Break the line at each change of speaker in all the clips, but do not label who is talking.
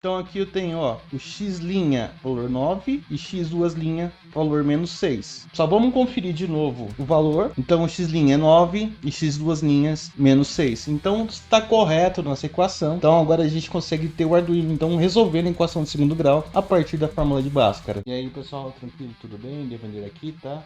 Então aqui eu tenho, ó, o x', valor 9, e x duas linhas, valor menos 6. Só vamos conferir de novo o valor. Então o x' é 9 e x duas linhas, menos 6. Então está correto nossa equação. Então agora a gente consegue ter o Arduino, então, resolvendo a equação de segundo grau a partir da fórmula de Bhaskara. E aí, pessoal, tranquilo, tudo bem? Devander aqui, tá?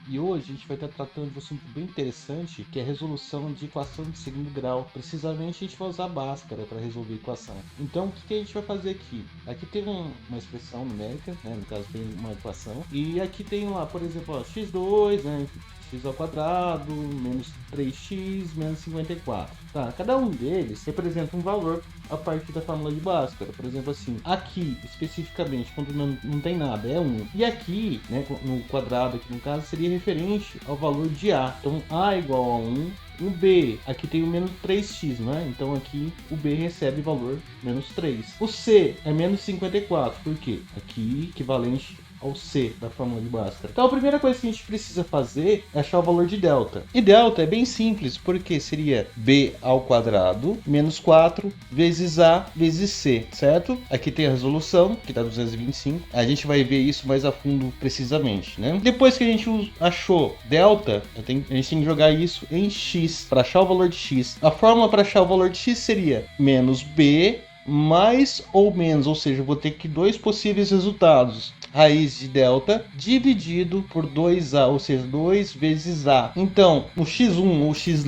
E hoje a gente vai estar tratando de um assunto bem interessante, que é a resolução de equação de segundo grau. Precisamente a gente vai usar Bhaskara para resolver a equação. Então o que a gente vai fazer aqui? Aqui tem uma expressão numérica, né? No caso tem uma equação. E aqui tem lá, por exemplo, ó, x2, né? X ao quadrado, menos 3x, menos 54. Tá, cada um deles representa um valor a partir da fórmula de Bhaskara. Por exemplo, assim, aqui especificamente, quando não tem nada, é 1. E aqui, né, no quadrado, aqui no caso, seria referente ao valor de A. Então, A igual a 1. O B, aqui tem o menos 3x, né? Então aqui o B recebe valor menos 3. O C é menos 54, por quê? Aqui equivalente ao C da fórmula de Bhaskara. Então a primeira coisa que a gente precisa fazer é achar o valor de delta. E delta é bem simples, porque seria B ao quadrado menos 4 vezes A vezes C, certo? Aqui tem a resolução, que dá 225. A gente vai ver isso mais a fundo precisamente, né? Depois que a gente achou delta, a gente tem que jogar isso em x, para achar o valor de x. A fórmula para achar o valor de x seria menos B mais ou menos, ou seja, eu vou ter que dois possíveis resultados. Raiz de delta dividido por 2A, ou seja, 2 vezes A. Então, o x1 ou x',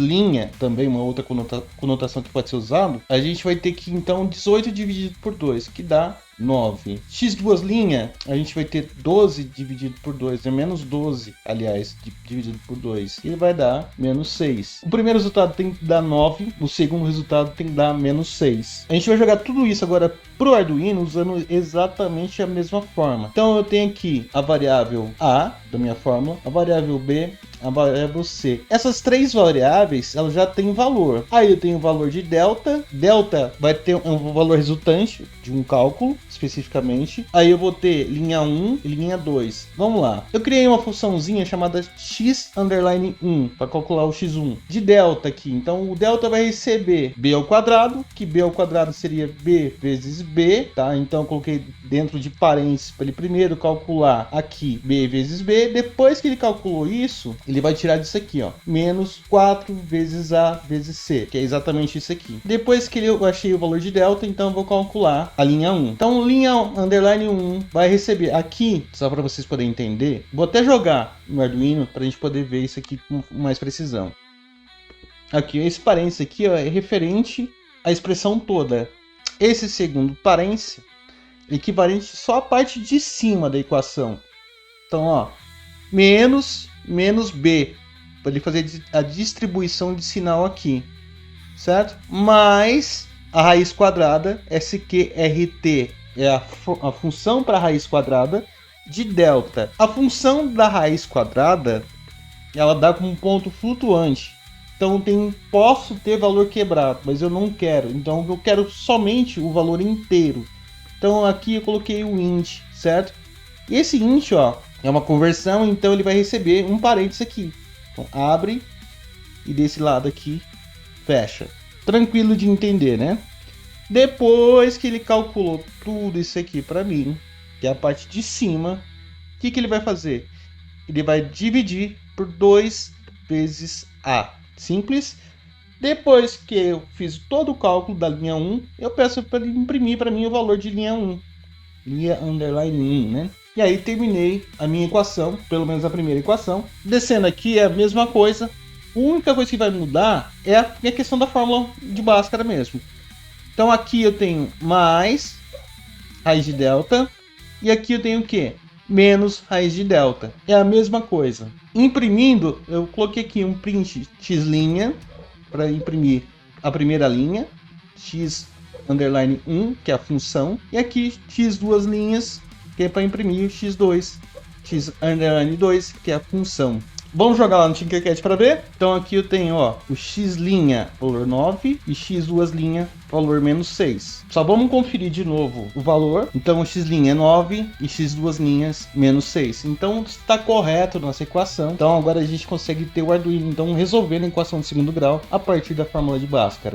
também uma outra conotação que pode ser usado, a gente vai ter que, então, 18 dividido por 2, que dá 9. X duas linhas, a gente vai ter 12 dividido por 2, é menos 12, aliás, dividido por 2. Ele vai dar menos 6. O primeiro resultado tem que dar 9, o segundo resultado tem que dar menos 6. A gente vai jogar tudo isso agora pro Arduino usando exatamente a mesma forma. Então eu tenho aqui a variável A da minha fórmula, a variável B, a variável C. Essas três variáveis, elas já têm valor. Aí eu tenho o valor de delta. Delta vai ter um valor resultante de um cálculo, especificamente. Aí eu vou ter linha 1 e linha 2. Vamos lá. Eu criei uma funçãozinha chamada x_1 para calcular o x1 de delta aqui. Então o delta vai receber b ao quadrado, que b ao quadrado seria b vezes b, tá? Então eu coloquei dentro de parênteses para ele primeiro calcular aqui b vezes b. Depois que ele calculou isso, ele vai tirar disso aqui, ó, menos 4 vezes A vezes C, que é exatamente isso aqui. Depois que eu achei o valor de delta, então eu vou calcular a linha 1. Então, linha underline 1 vai receber aqui, só para vocês poderem entender, vou até jogar no Arduino para a gente poder ver isso aqui com mais precisão. Aqui, esse parênteses aqui, ó, é referente à expressão toda. Esse segundo parênteses é equivalente só à parte de cima da equação. Então, ó, menos B, para ele fazer a distribuição de sinal aqui, certo? Mais a raiz quadrada, SQRT, é a função para a raiz quadrada de delta. A função da raiz quadrada, ela dá como um ponto flutuante. Então posso ter valor quebrado, mas eu não quero. Então eu quero somente o valor inteiro. Então aqui eu coloquei o int, certo? E esse int, ó, é uma conversão, então ele vai receber um parênteses aqui. Então abre e desse lado aqui fecha. Tranquilo de entender, né? Depois que ele calculou tudo isso aqui para mim, que é a parte de cima, o que ele vai fazer? Ele vai dividir por 2 vezes A. Simples. Depois que eu fiz todo o cálculo da linha 1, eu peço para ele imprimir para mim o valor de linha 1. Linha underline 1, né? E aí terminei a minha equação, pelo menos a primeira equação. Descendo aqui é a mesma coisa. A única coisa que vai mudar é a questão da fórmula de Bhaskara mesmo. Então aqui eu tenho mais raiz de delta. E aqui eu tenho o quê? Menos raiz de delta. É a mesma coisa. Imprimindo, eu coloquei aqui um print x' para imprimir a primeira linha. X underline 1, que é a função. E aqui x duas linhas, que é para imprimir o x2, x underline 2, que é a função. Vamos jogar lá no Tinkercad para ver? Então aqui eu tenho, ó, o x', valor 9, e x duas linhas, valor menos 6. Só vamos conferir de novo o valor. Então o x' é 9 e x duas linhas, menos 6. Então está correto nossa equação. Então agora a gente consegue ter o Arduino, então, resolvendo a equação de segundo grau a partir da fórmula de Bhaskara.